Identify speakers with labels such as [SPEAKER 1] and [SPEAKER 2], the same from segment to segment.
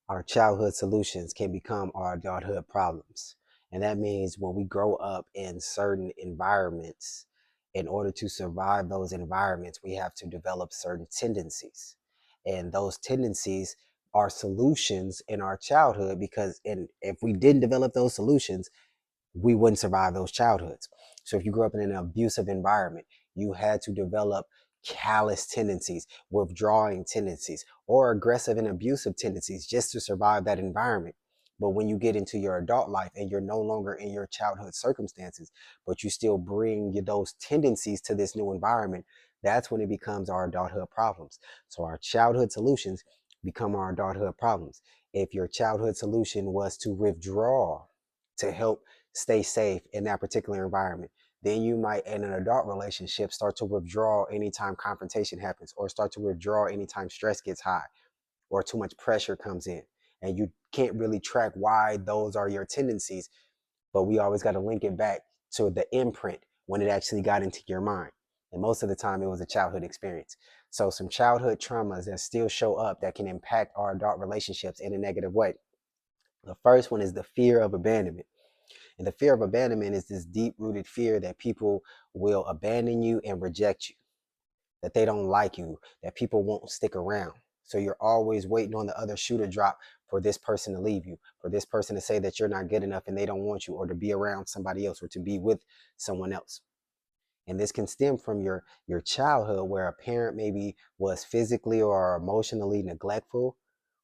[SPEAKER 1] Our childhood solutions can become our adulthood problems. And that means when we grow up in certain environments, in order to survive those environments, we have to develop certain tendencies. And those tendencies are solutions in our childhood because if we didn't develop those solutions, we wouldn't survive those childhoods. So if you grew up in an abusive environment, you had to develop callous tendencies, withdrawing tendencies, or aggressive and abusive tendencies just to survive that environment. But when you get into your adult life and you're no longer in your childhood circumstances, but you still bring those tendencies to this new environment, that's when it becomes our adulthood problems. So our childhood solutions become our adulthood problems. If your childhood solution was to withdraw to help stay safe in that particular environment, then you might in an adult relationship start to withdraw anytime confrontation happens, or start to withdraw anytime stress gets high or too much pressure comes in, and you can't really track why those are your tendencies. But we always got to link it back to the imprint when it actually got into your mind, and most of the time it was a childhood experience. So some childhood traumas that still show up that can impact our adult relationships in a negative way. The first one is the fear of abandonment. And the fear of abandonment is this deep rooted fear that people will abandon you and reject you, that they don't like you, that people won't stick around. So you're always waiting on the other shoe to drop for this person to leave you, for this person to say that you're not good enough and they don't want you, or to be around somebody else, or to be with someone else. And this can stem from your childhood, where a parent maybe was physically or emotionally neglectful,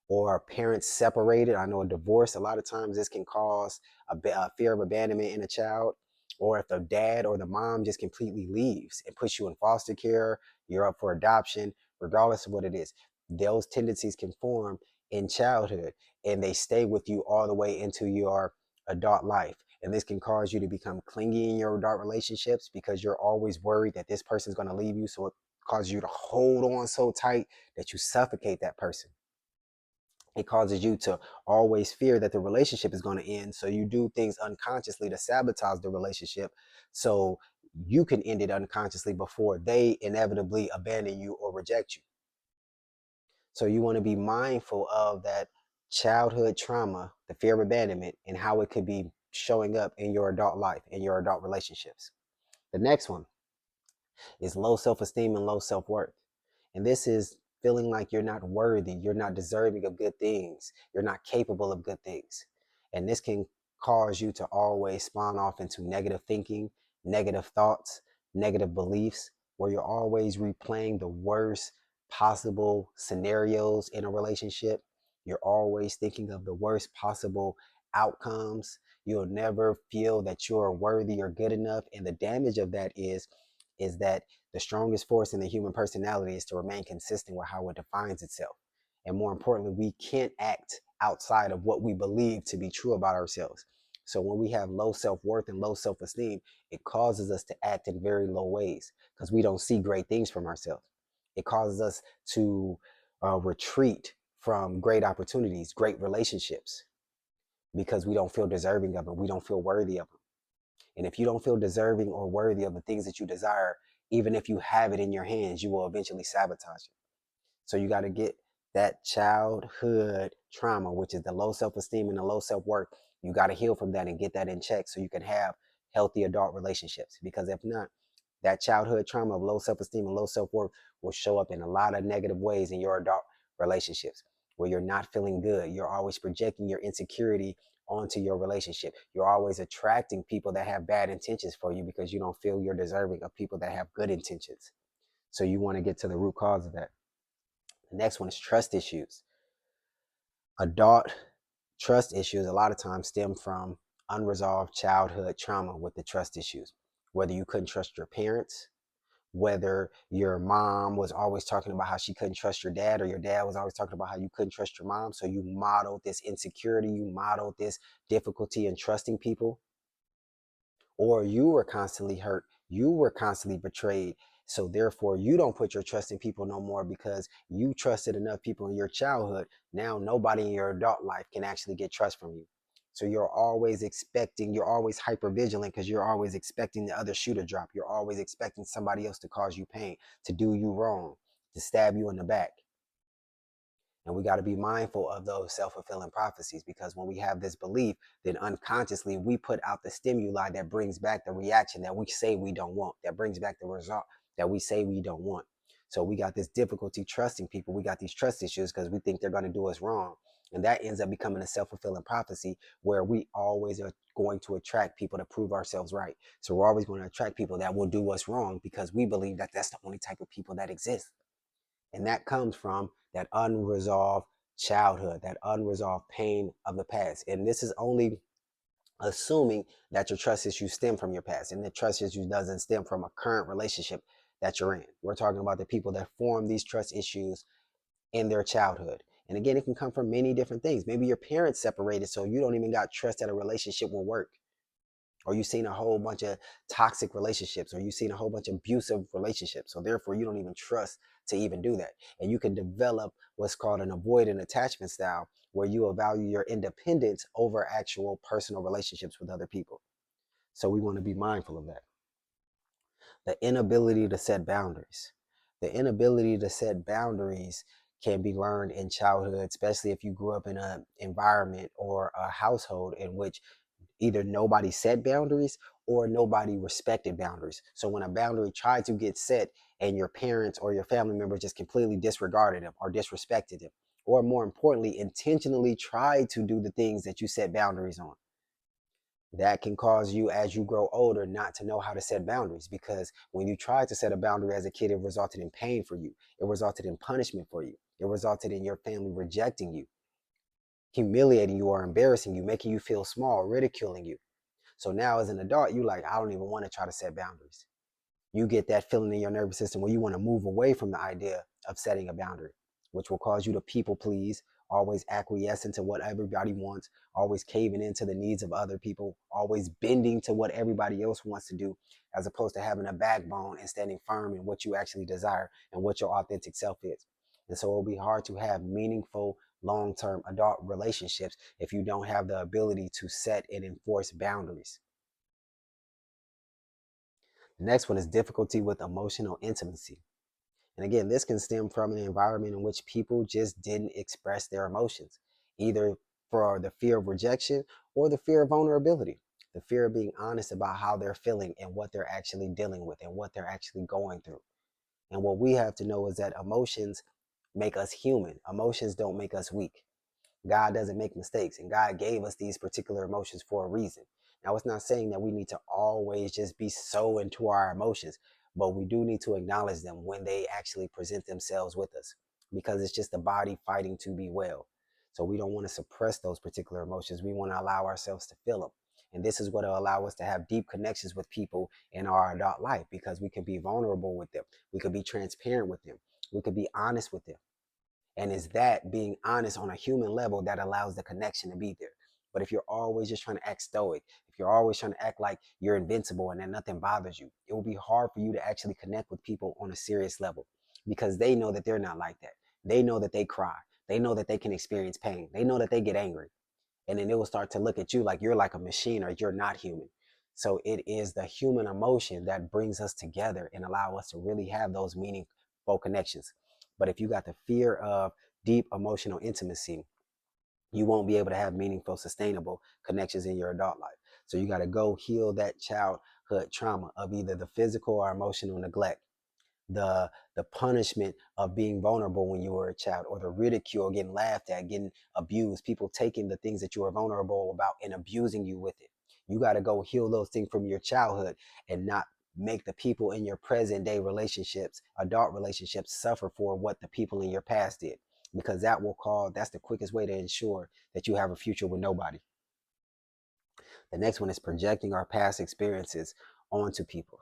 [SPEAKER 1] or parents separated. I know a divorce, a lot of times this can cause a fear of abandonment in a child. Or if the dad or the mom just completely leaves and puts you in foster care, you're up for adoption, regardless of what it is. Those tendencies can form in childhood, and they stay with you all the way into your adult life. And this can cause you to become clingy in your adult relationships because you're always worried that this person's going to leave you. So it causes you to hold on so tight that you suffocate that person. It causes you to always fear that the relationship is going to end. So you do things unconsciously to sabotage the relationship, so you can end it unconsciously before they inevitably abandon you or reject you. So you want to be mindful of that childhood trauma, the fear of abandonment, and how it could be showing up in your adult life, in your adult relationships. The next one is low self-esteem and low self-worth. And this is feeling like you're not worthy, you're not deserving of good things, you're not capable of good things. And this can cause you to always spawn off into negative thinking, negative thoughts, negative beliefs, where you're always replaying the worst possible scenarios in a relationship. You're always thinking of the worst possible outcomes. You'll never feel that you're worthy or good enough. And the damage of that is that the strongest force in the human personality is to remain consistent with how it defines itself. And more importantly, we can't act outside of what we believe to be true about ourselves. So when we have low self-worth and low self-esteem, it causes us to act in very low ways because we don't see great things from ourselves. It causes us to retreat from great opportunities, great relationships, because we don't feel deserving of them. We don't feel worthy of them. And if you don't feel deserving or worthy of the things that you desire, even if you have it in your hands, you will eventually sabotage it. So you got to get that childhood trauma, which is the low self-esteem and the low self-worth. You got to heal from that and get that in check so you can have healthy adult relationships. Because if not, that childhood trauma of low self-esteem and low self-worth will show up in a lot of negative ways in your adult relationships, where you're not feeling good. You're always projecting your insecurity onto your relationship. You're always attracting people that have bad intentions for you because you don't feel you're deserving of people that have good intentions. So you want to get to the root cause of that. The next one is trust issues. Adult trust issues a lot of times stem from unresolved childhood trauma with the trust issues. Whether you couldn't trust your parents, whether your mom was always talking about how she couldn't trust your dad, or your dad was always talking about how you couldn't trust your mom. So you modeled this insecurity, you modeled this difficulty in trusting people, or you were constantly hurt, you were constantly betrayed. So therefore, you don't put your trust in people no more because you trusted enough people in your childhood. Now nobody in your adult life can actually get trust from you. So you're always expecting, you're always hyper vigilant because you're always expecting the other shoe to drop. You're always expecting somebody else to cause you pain, to do you wrong, to stab you in the back. And we got to be mindful of those self-fulfilling prophecies, because when we have this belief, then unconsciously we put out the stimuli that brings back the reaction that we say we don't want, that brings back the result that we say we don't want. So we got this difficulty trusting people. We got these trust issues because we think they're going to do us wrong. And that ends up becoming a self-fulfilling prophecy where we always are going to attract people to prove ourselves right. So we're always going to attract people that will do us wrong because we believe that that's the only type of people that exist. And that comes from that unresolved childhood, that unresolved pain of the past. And this is only assuming that your trust issues stem from your past, and the trust issues doesn't stem from a current relationship that you're in. We're talking about the people that form these trust issues in their childhood. And again, it can come from many different things. Maybe your parents separated, so you don't even got trust that a relationship will work. Or you've seen a whole bunch of toxic relationships, or you've seen a whole bunch of abusive relationships. So therefore, you don't even trust to even do that. And you can develop what's called an avoidant attachment style, where you will value your independence over actual personal relationships with other people. So we want to be mindful of that. The inability to set boundaries. The inability to set boundaries can be learned in childhood, especially if you grew up in an environment or a household in which either nobody set boundaries or nobody respected boundaries. So when a boundary tried to get set and your parents or your family member just completely disregarded them or disrespected them, or more importantly, intentionally tried to do the things that you set boundaries on, that can cause you as you grow older not to know how to set boundaries, because when you tried to set a boundary as a kid, it resulted in pain for you. It resulted in punishment for you. It resulted in your family rejecting you, humiliating you or embarrassing you, making you feel small, ridiculing you. So now as an adult, you like, I don't even want to try to set boundaries. You get that feeling in your nervous system where you want to move away from the idea of setting a boundary, which will cause you to people please, always acquiescing to what everybody wants, always caving into the needs of other people, always bending to what everybody else wants to do, as opposed to having a backbone and standing firm in what you actually desire and what your authentic self is. And so it'll be hard to have meaningful long-term adult relationships if you don't have the ability to set and enforce boundaries. The next one is difficulty with emotional intimacy. And again, this can stem from an environment in which people just didn't express their emotions, either for the fear of rejection or the fear of vulnerability, the fear of being honest about how they're feeling and what they're actually dealing with and what they're actually going through. And what we have to know is that emotions make us human. Emotions don't make us weak. God doesn't make mistakes, and God gave us these particular emotions for a reason. Now, it's not saying that we need to always just be so into our emotions, but we do need to acknowledge them when they actually present themselves with us, because it's just the body fighting to be well. So we don't want to suppress those particular emotions. We want to allow ourselves to feel them. And this is what will allow us to have deep connections with people in our adult life, because we can be vulnerable with them. We could be transparent with them. We could be honest with them. And it's that being honest on a human level that allows the connection to be there. But if you're always just trying to act stoic, if you're always trying to act like you're invincible and then nothing bothers you, it will be hard for you to actually connect with people on a serious level, because they know that they're not like that. They know that they cry. They know that they can experience pain. They know that they get angry. And then they will start to look at you like you're like a machine or you're not human. So it is the human emotion that brings us together and allow us to really have those meaningful connections. But if you got the fear of deep emotional intimacy, you won't be able to have meaningful, sustainable connections in your adult life. So you got to go heal that childhood trauma of either the physical or emotional neglect, the punishment of being vulnerable when you were a child, or the ridicule, getting laughed at, getting abused, people taking the things that you were vulnerable about and abusing you with it. You got to go heal those things from your childhood and not make the people in your present day relationships, adult relationships, suffer for what the people in your past did, because that's the quickest way to ensure that you have a future with nobody. The next one is projecting our past experiences onto people.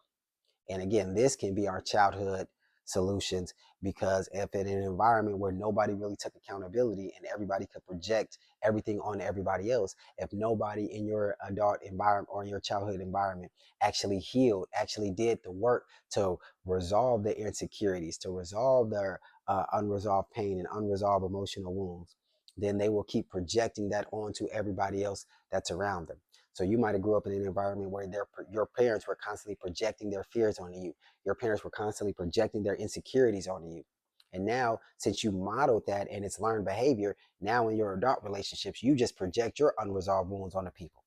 [SPEAKER 1] And again, this can be our childhood solutions, because if in an environment where nobody really took accountability and everybody could project everything on everybody else, if nobody in your adult environment or in your childhood environment actually healed, actually did the work to resolve their insecurities, to resolve their unresolved pain and unresolved emotional wounds, then they will keep projecting that onto everybody else that's around them. So you might have grew up in an environment where your parents were constantly projecting their fears onto you. Your parents were constantly projecting their insecurities onto you. And now, since you modeled that and it's learned behavior, now in your adult relationships, you just project your unresolved wounds on the people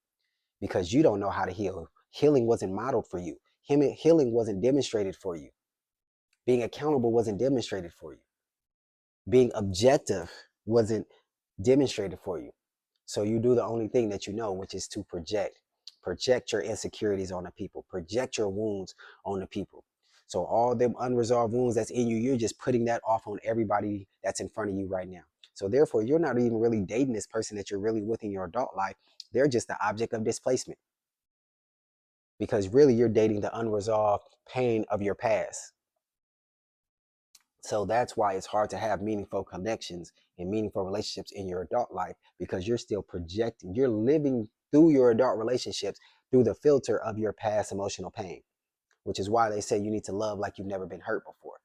[SPEAKER 1] because you don't know how to heal. Healing wasn't modeled for you. Healing wasn't demonstrated for you. Being accountable wasn't demonstrated for you. Being objective wasn't demonstrated for you. So you do the only thing that you know, which is to project. Project your insecurities on the people. Project your wounds on the people. So all them unresolved wounds that's in you, you're just putting that off on everybody that's in front of you right now. So therefore, you're not even really dating this person that you're really with in your adult life. They're just the object of displacement. Because really you're dating the unresolved pain of your past. So that's why it's hard to have meaningful connections and meaningful relationships in your adult life because you're still projecting, you're living through your adult relationships through the filter of your past emotional pain, which is why they say you need to love like you've never been hurt before.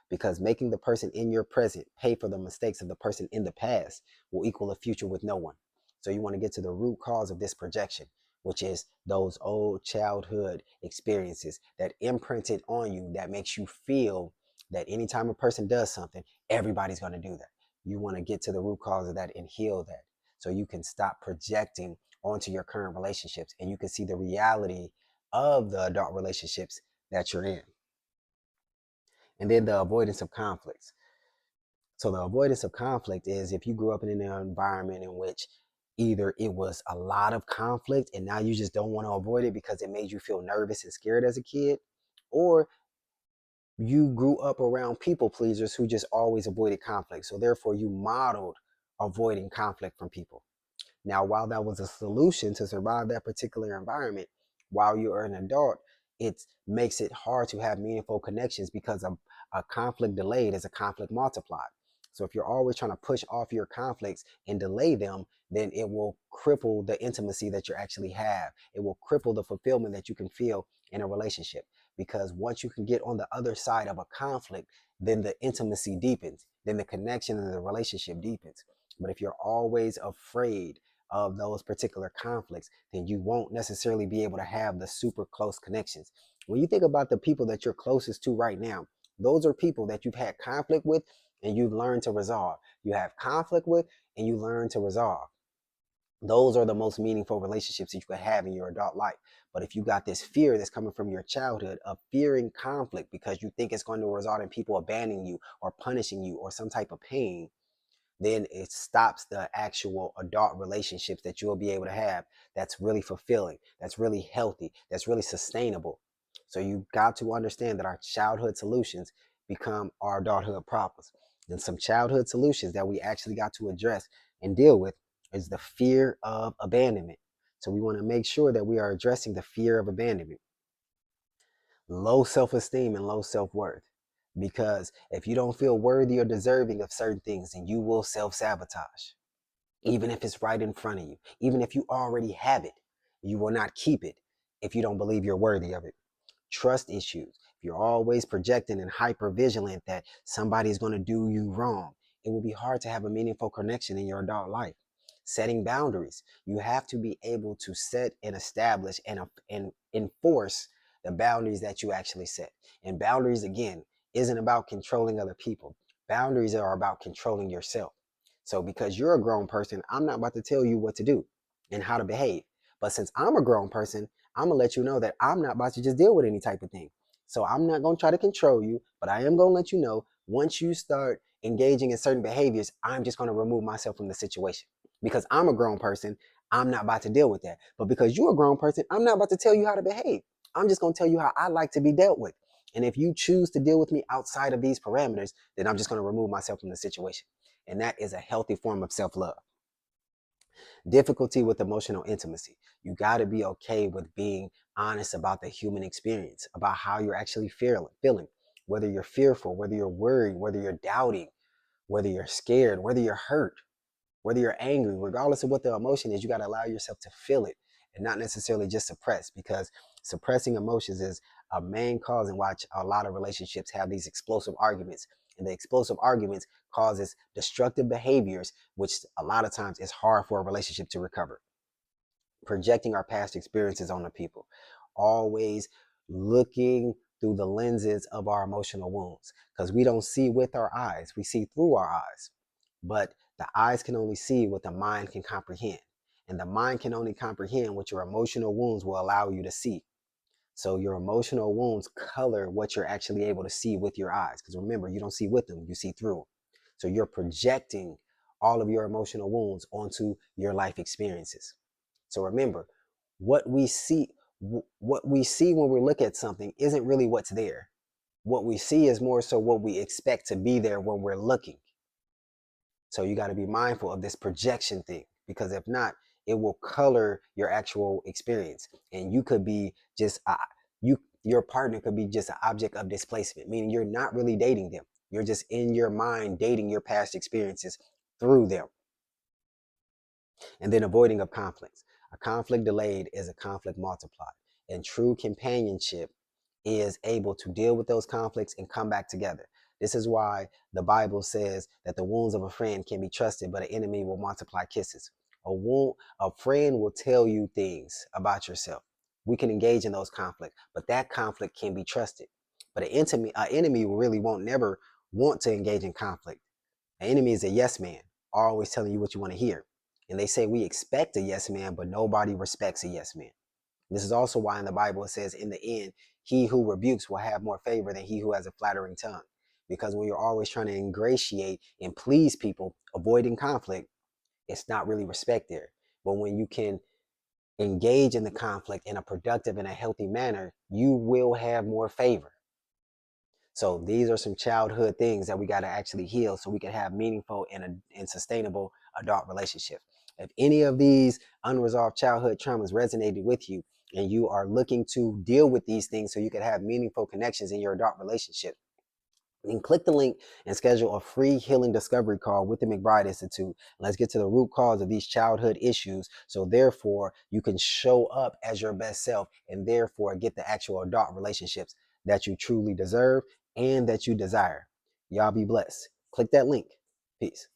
[SPEAKER 1] Because making the person in your present pay for the mistakes of the person in the past will equal a future with no one. So you want to get to the root cause of this projection, which is those old childhood experiences that imprinted on you that makes you feel that anytime a person does something, everybody's going to do that. You want to get to the root cause of that and heal that so you can stop projecting onto your current relationships and you can see the reality of the adult relationships that you're in. And then the avoidance of conflicts. So the avoidance of conflict is if you grew up in an environment in which either it was a lot of conflict and now you just don't want to avoid it because it made you feel nervous and scared as a kid, or you grew up around people pleasers who just always avoided conflict. So therefore you modeled avoiding conflict from people. Now, while that was a solution to survive that particular environment, while you are an adult, it makes it hard to have meaningful connections because a conflict delayed is a conflict multiplied. So if you're always trying to push off your conflicts and delay them, then it will cripple the intimacy that you actually have. It will cripple the fulfillment that you can feel in a relationship. Because once you can get on the other side of a conflict, then the intimacy deepens, then the connection and the relationship deepens. But if you're always afraid of those particular conflicts, then you won't necessarily be able to have the super close connections. When you think about the people that you're closest to right now, those are people that you've had conflict with and you've learned to resolve. You have conflict with and you learn to resolve. Those are the most meaningful relationships that you could have in your adult life. But if you got this fear that's coming from your childhood of fearing conflict because you think it's going to result in people abandoning you or punishing you or some type of pain, then it stops the actual adult relationships that you'll be able to have that's really fulfilling, that's really healthy, that's really sustainable. So you got to understand that our childhood solutions become our adulthood problems. And some childhood solutions that we actually got to address and deal with is the fear of abandonment. So we want to make sure that we are addressing the fear of abandonment, low self-esteem and low self-worth. Because if you don't feel worthy or deserving of certain things, then you will self-sabotage. Even if it's right in front of you, even if you already have it, you will not keep it if you don't believe you're worthy of it. Trust issues. If you're always projecting and hyper vigilant that somebody's going to do you wrong, it will be hard to have a meaningful connection in your adult life. Setting boundaries. You have to be able to set and establish and enforce the boundaries that you actually set. And boundaries, again, isn't about controlling other people. Boundaries are about controlling yourself. So because you're a grown person, I'm not about to tell you what to do and how to behave. But since I'm a grown person, I'm gonna let you know that I'm not about to just deal with any type of thing. So I'm not gonna try to control you, but I am gonna let you know once you start engaging in certain behaviors, I'm just gonna remove myself from the situation. Because I'm a grown person, I'm not about to deal with that. But because you're a grown person, I'm not about to tell you how to behave. I'm just gonna tell you how I like to be dealt with. And if you choose to deal with me outside of these parameters, then I'm just gonna remove myself from the situation. And that is a healthy form of self-love. Difficulty with emotional intimacy. You got to be okay with being honest about the human experience, about how you're actually feeling, whether you're fearful, whether you're worried, whether you're doubting, whether you're scared, whether you're hurt, whether you're angry, regardless of what the emotion is, you got to allow yourself to feel it and not necessarily just suppress, because suppressing emotions is a main cause in why a lot of relationships have these explosive arguments. And the explosive arguments causes destructive behaviors, which a lot of times is hard for a relationship to recover. Projecting our past experiences on the people, always looking through the lenses of our emotional wounds, because we don't see with our eyes, we see through our eyes. But the eyes can only see what the mind can comprehend, and the mind can only comprehend what your emotional wounds will allow you to see. So your emotional wounds color what you're actually able to see with your eyes, because remember, you don't see with them, you see through them. So you're projecting all of your emotional wounds onto your life experiences. So remember, what we see what we see when we look at something isn't really what's there. What we see is more so what we expect to be there when we're looking. So you got to be mindful of this projection thing, because if not, it will color your actual experience, and you could be just your partner could be just an object of displacement, meaning you're not really dating them. You're just in your mind dating your past experiences through them. And then avoiding of conflicts. A conflict delayed is a conflict multiplied. And true companionship is able to deal with those conflicts and come back together. This is why the Bible says that the wounds of a friend can be trusted, but an enemy will multiply kisses. A friend will tell you things about yourself. We can engage in those conflicts, but that conflict can be trusted. But an enemy really won't never want to engage in conflict. An enemy is a yes man, always telling you what you want to hear. And they say we expect a yes man, but nobody respects a yes man. This is also why in the Bible it says, in the end, he who rebukes will have more favor than he who has a flattering tongue. Because when you're always trying to ingratiate and please people, avoiding conflict, it's not really respect there. But when you can engage in the conflict in a productive and a healthy manner, you will have more favor. So these are some childhood things that we got to actually heal so we can have meaningful and sustainable adult relationships. If any of these unresolved childhood traumas resonated with you and you are looking to deal with these things so you can have meaningful connections in your adult relationship, then click the link and schedule a free healing discovery call with the McBride Institute. Let's get to the root cause of these childhood issues, so therefore you can show up as your best self and therefore get the actual adult relationships that you truly deserve and that you desire. Y'all be blessed. Click that link. Peace.